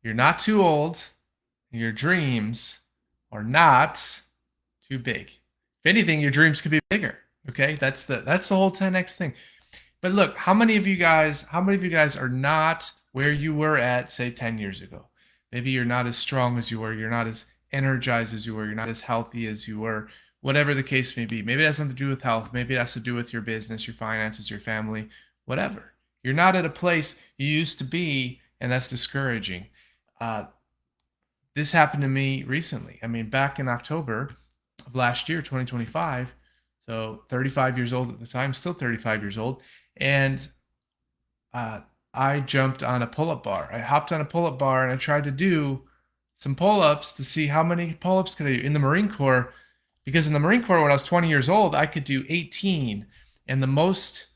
You're not too old. And your dreams are not too big. If anything, your dreams could be bigger. Okay, that's the whole 10x thing. But look, how many of you guys are not where you were at, say, 10 years ago? Maybe you're not as strong as you were, you're not as energized as you were, you're not as healthy as you were, whatever the case may be. Maybe it has something to do with health, maybe it has to do with your business, your finances, your family, whatever. You're not at a place you used to be, and that's discouraging. Uh, this happened to me recently. I mean, back in October of last year, 2025, so 35 years old at the time, still 35 years old, and uh, I jumped on a pull-up bar. I hopped on a pull-up bar and I tried to do some pull-ups to see how many pull-ups could I do in the Marine Corps. Because in the Marine Corps, when I was 20 years old, I could do 18, and the most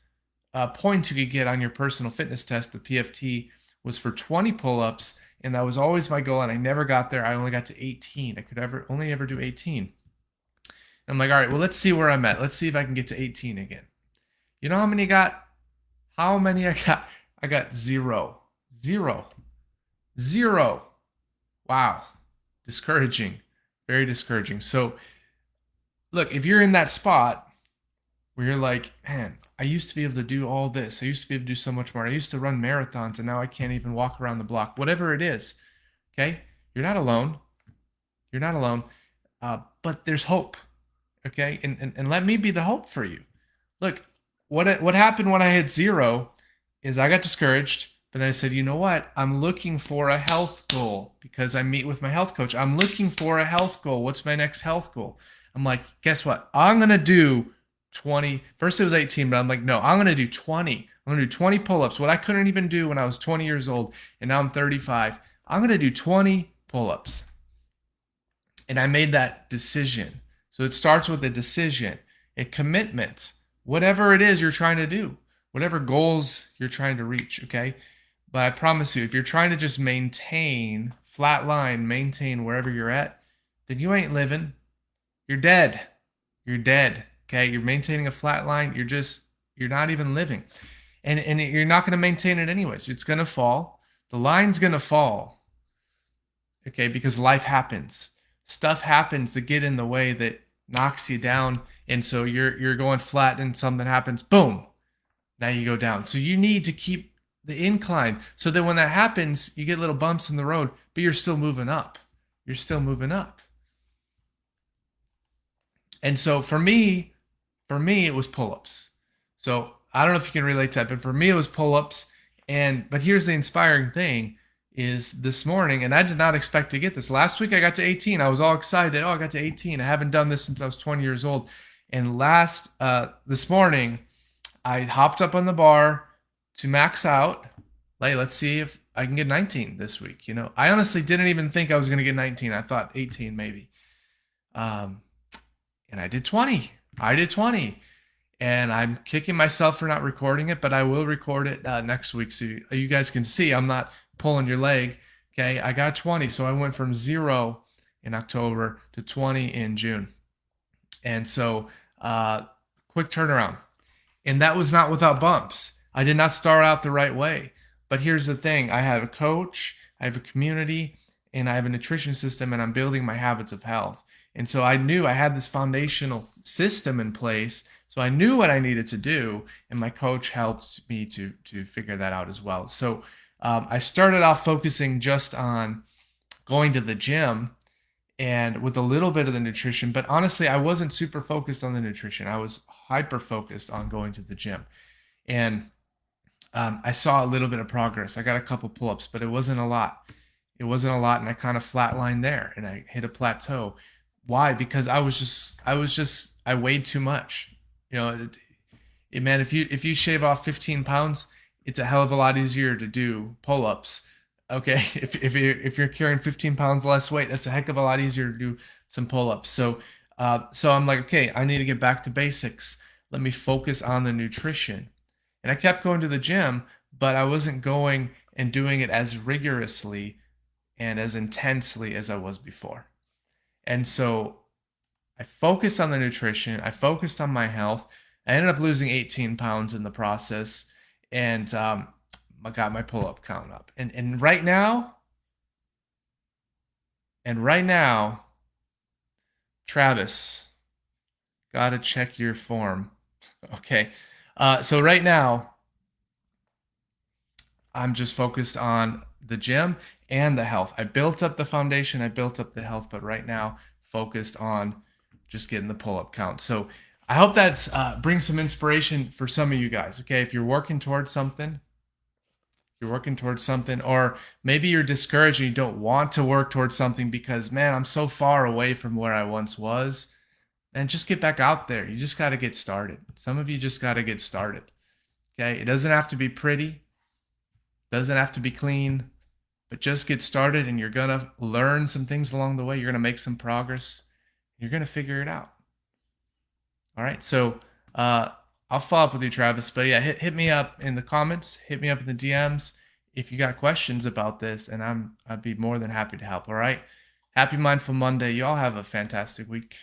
points you could get on your personal fitness test, the PFT, was for 20 pull-ups, and that was always my goal. And I never got there. I only got to 18. I could only ever do 18. And I'm like, all right, well, let's see where I'm at. Let's see if I can get to 18 again. You know how many I got? How many I got? I got zero. Zero. Zero. Wow. Discouraging. Very discouraging. So, look, if you're in that spot where you're like, man, I used to be able to do all this. I used to be able to do so much more. I used to run marathons and now I can't even walk around the block. Whatever it is, okay? You're not alone. You're not alone. But there's hope, okay? And let me be the hope for you. Look, what happened when I hit zero is I got discouraged, but then I said, you know what? I'm looking for a health goal because I meet with my health coach. I'm looking for a health goal. What's my next health goal? I'm like, guess what? I'm gonna do 20. First it was 18, but I'm like, no, I'm gonna do 20. I'm gonna do 20 pull-ups. What I couldn't even do when I was 20 years old, and now I'm 35. I'm gonna do 20 pull-ups. And I made that decision. So it starts with a decision, a commitment, whatever it is you're trying to do, whatever goals you're trying to reach, okay? But I promise you, if you're trying to just maintain, flat line, maintain wherever you're at, then you ain't living. You're dead. You're dead, okay? You're maintaining a flat line. You're not even living. And you're not going to maintain it anyways. It's going to fall. The line's going to fall, okay? Because life happens. Stuff happens to get in the way that knocks you down, and so you're going flat and something happens, boom, now you go down. So you need to keep the incline so that when that happens you get little bumps in the road, but you're still moving up. You're still moving up. And so for me it was pull-ups. So I don't know if you can relate to that, but for me it was pull-ups. And but here's the inspiring thing is this morning, and I did not expect to get this. Last week I got to 18. I was all excited. Oh, I got to 18. I haven't done this since I was 20 years old. And this morning I hopped up on the bar to max out. Like, let's see if I can get 19 this week. I honestly didn't even think I was going to get 19. I thought 18 maybe. Um, and I did 20. I did 20. And I'm kicking myself for not recording it, but I will record it next week so you guys can see I'm not pulling your leg. Okay, I got 20, so I went from 0 in October to 20 in June. And so, quick turnaround. And that was not without bumps. I did not start out the right way. But here's the thing, I have a coach, I have a community, and I have a nutrition system, and I'm building my habits of health. And so I knew I had this foundational system in place. So I knew what I needed to do, and my coach helped me to figure that out as well. So I started off focusing just on going to the gym and with a little bit of the nutrition, but honestly, I wasn't super focused on the nutrition. I was hyper focused on going to the gym, and I saw a little bit of progress. I got a couple pull-ups, but it wasn't a lot. It wasn't a lot, and I kind of flatlined there, and I hit a plateau. Why? Because I weighed too much. Man, if you shave off 15 pounds, it's a hell of a lot easier to do pull-ups. Okay, if you're carrying 15 pounds less weight, that's a heck of a lot easier to do some pull-ups. So I'm like, okay, I need to get back to basics. Let me focus on the nutrition. And I kept going to the gym, but I wasn't going and doing it as rigorously and as intensely as I was before. And so I focused on the nutrition. I focused on my health. I ended up losing 18 pounds in the process, and I got my pull-up count up. And right now, And right now, Travis, gotta check your form. Okay. So right now, I'm just focused on the gym and the health. I built up the foundation, I built up the health, but right now, focused on just getting the pull up count. So I hope that's brings some inspiration for some of you guys. Okay. If you're working towards something, or maybe you're discouraged and you don't want to work towards something because, man, I'm so far away from where I once was. And just get back out there. You just got to get started. Some of you just got to get started. Okay. It doesn't have to be pretty, doesn't have to be clean, but just get started and you're going to learn some things along the way. You're going to make some progress. You're going to figure it out. All right. So, I'll follow up with you, Travis. But yeah, hit me up in the comments, hit me up in the DMs if you got questions about this, and I'd be more than happy to help. All right. Happy Mindful Monday. You all have a fantastic week.